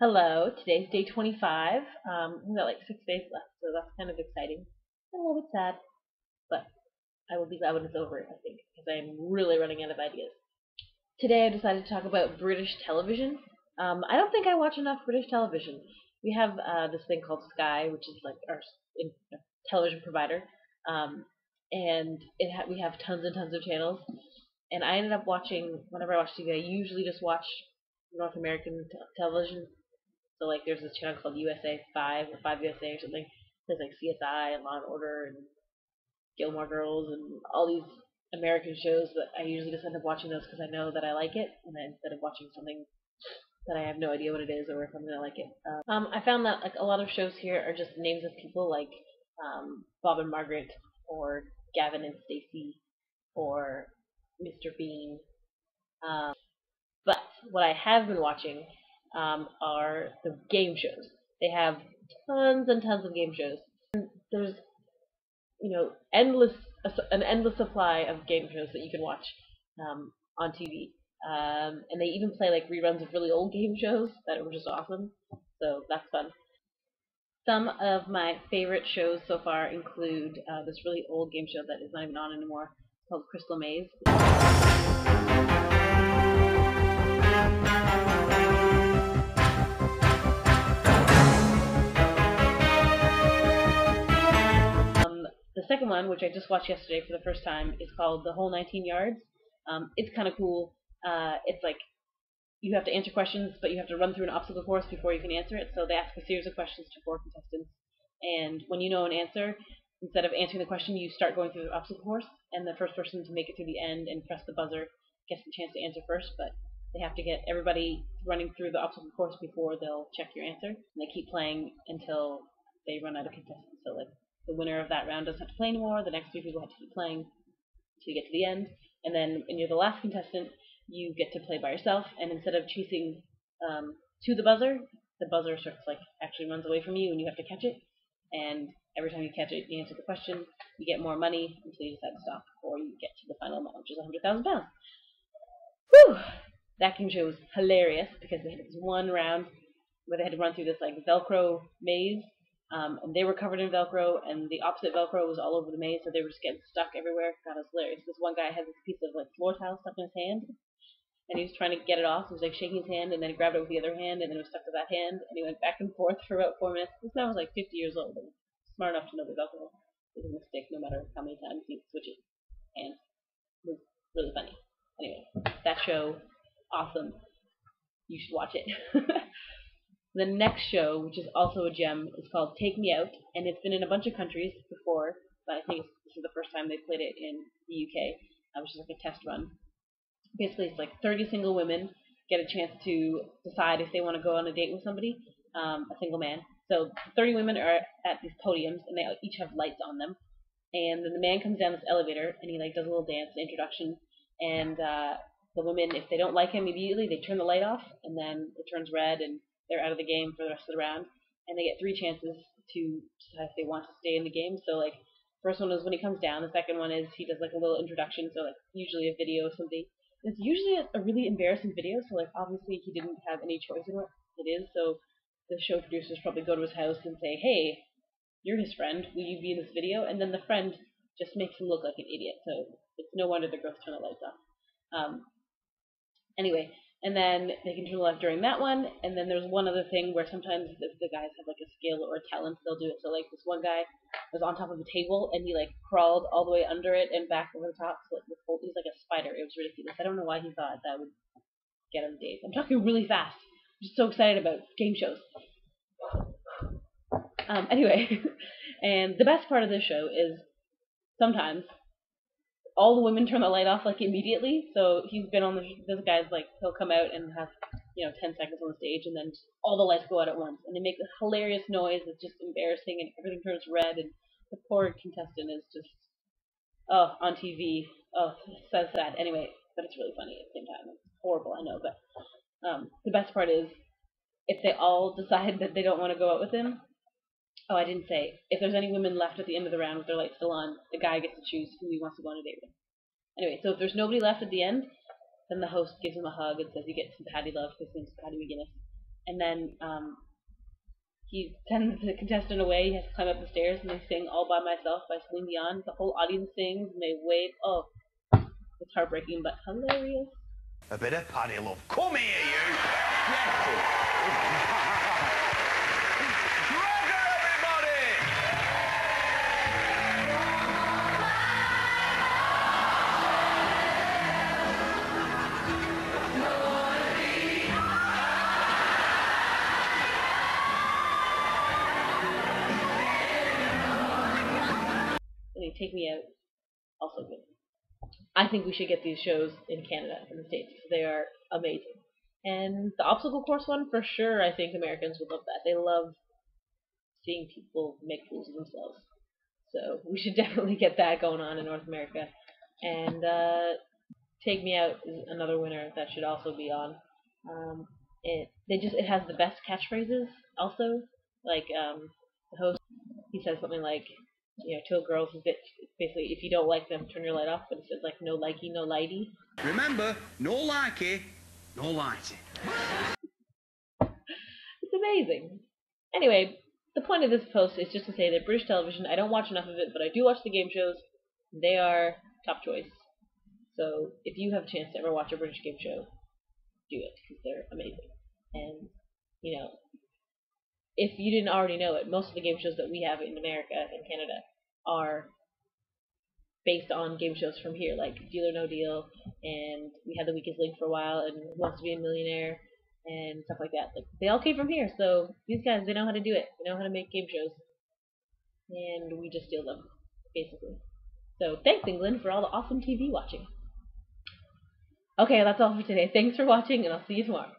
Hello, today's day 25. We've got like 6 days left, so that's kind of exciting. And a little bit sad, but I will be glad when it's over, I think, because I'm really running out of ideas. Today I decided to talk about British television. I don't think I watch enough British television. We have this thing called Sky, which is like our television provider, um, and we have tons and tons of channels. And I ended up watching, whenever I watch TV, I usually just watch North American television. So like there's this channel called USA 5 or 5 USA or something. There's like CSI and Law and Order and Gilmore Girls and all these American shows that I usually just end up watching those because I know that I like it, and then instead of watching something that I have no idea what it is or if I'm gonna like it. I found that like a lot of shows here are just names of people like Bob and Margaret or Gavin and Stacey or Mr. Bean. But what I have been watching are the game shows. They have tons and tons of game shows. There's endless an endless supply of game shows that you can watch on TV. And they even play like reruns of really old game shows that were just awesome. So that's fun. Some of my favorite shows so far include this really old game show that is not even on anymore called Crystal Maze. The second one, which I just watched yesterday for the first time, is called The Whole 19 Yards. It's kind of cool. It's like you have to answer questions, but you have to run through an obstacle course before you can answer it. So they ask a series of questions to 4 contestants, and when you know an answer, instead of answering the question, you start going through the obstacle course, and the first person to make it through the end and press the buzzer gets the chance to answer first, but they have to get everybody running through the obstacle course before they'll check your answer, and they keep playing until they run out of contestants. So like the winner of that round doesn't have to play anymore. The next 3 people have to keep playing until you get to the end, and then when you're the last contestant, you get to play by yourself. And instead of chasing to the buzzer sort of like actually runs away from you, and you have to catch it. And every time you catch it, you answer the question, you get more money until you decide to stop, or you get to the final amount, which is £100,000. Whew! That game show was hilarious because they had this one round where they had to run through this like Velcro maze, and they were covered in Velcro, and the opposite Velcro was all over the maze, so they were just getting stuck everywhere. God, it was hilarious. This one guy had this piece of like floor tile stuck in his hand, and he was trying to get it off. He was like shaking his hand, and then he grabbed it with the other hand, and then it was stuck to that hand, and he went back and forth for about 4 minutes. This man was like 50 years old, and smart enough to know that Velcro is a mistake no matter how many times he switches hands. It was really funny. Anyway, that show, awesome. You should watch it. The next show, which is also a gem, is called Take Me Out, and it's been in a bunch of countries before, but I think this is the first time they played it in the UK, which is like a test run. Basically, it's like 30 single women get a chance to decide if they want to go on a date with somebody, a single man. So 30 women are at these podiums, and they each have lights on them. And then the man comes down this elevator, and he like does a little dance, introduction, and the women, if they don't like him immediately, they turn the light off, and then it turns red, and they're out of the game for the rest of the round. And they get 3 chances to decide if they want to stay in the game. So like, first one is when he comes down. The second one is he does like a little introduction, so like usually a video of somebody. It's usually a really embarrassing video, so like obviously he didn't have any choice in what it is. So the show producers probably go to his house and say, "Hey, you're his friend. Will you be in this video?" And then the friend just makes him look like an idiot. So it's no wonder the girls turn the lights off. Anyway, and then they can turn the light during that one. And then there's one other thing where sometimes the guys have like a skill or a talent, they'll do it. So like this one guy was on top of a table, and he like crawled all the way under it and back over the top. So like he's like a spider. It was ridiculous. I don't know why he thought that would get him dates. I'm talking really fast. I'm just so excited about game shows. Anyway, and the best part of this show is sometimes all the women turn the light off like immediately. So he's been on this guy's like, he'll come out and have 10 seconds on the stage, and then all the lights go out at once, and they make a hilarious noise that's just embarrassing, and everything turns red, and the poor contestant is just on TV. It's so sad. Anyway, but it's really funny at the same time. It's horrible, I know, but the best part is if they all decide that they don't want to go out with him. Oh, I didn't say. If there's any women left at the end of the round with their lights still on, the guy gets to choose who he wants to go on a date with. Anyway, so if there's nobody left at the end, then the host gives him a hug and says you get some Patty love because his name's Patty McGinnis. and then he sends the contestant away. He has to climb up the stairs, and they sing "All by Myself" by Celine Dion. The whole audience sings, and they wave. Oh, it's heartbreaking, but hilarious. A bit of Paddy love. Come here, you! Yes! Gregor, everybody! Take Me Out, also good. I think we should get these shows in Canada, in the States, because they are amazing. And the obstacle course one, for sure, I think Americans would love that. They love seeing people make fools of themselves. So we should definitely get that going on in North America. And Take Me Out is another winner that should also be on. It has the best catchphrases also. Like the host, he says something like, to a girl, basically, if you don't like them, turn your light off. But it says like, no likey, no lighty. Remember, no likey, no lighty. It's amazing. Anyway, the point of this post is just to say that British television, I don't watch enough of it, but I do watch the game shows. They are top choice. So if you have a chance to ever watch a British game show, do it, because they're amazing. And, if you didn't already know it, most of the game shows that we have in America and Canada are based on game shows from here, like Deal or No Deal, and we had The Weakest Link for a while, and Who Wants to Be a Millionaire, and stuff like that. Like, they all came from here, so these guys, they know how to do it. They know how to make game shows. And we just steal them, basically. So thanks, England, for all the awesome TV watching. Okay, that's all for today. Thanks for watching, and I'll see you tomorrow.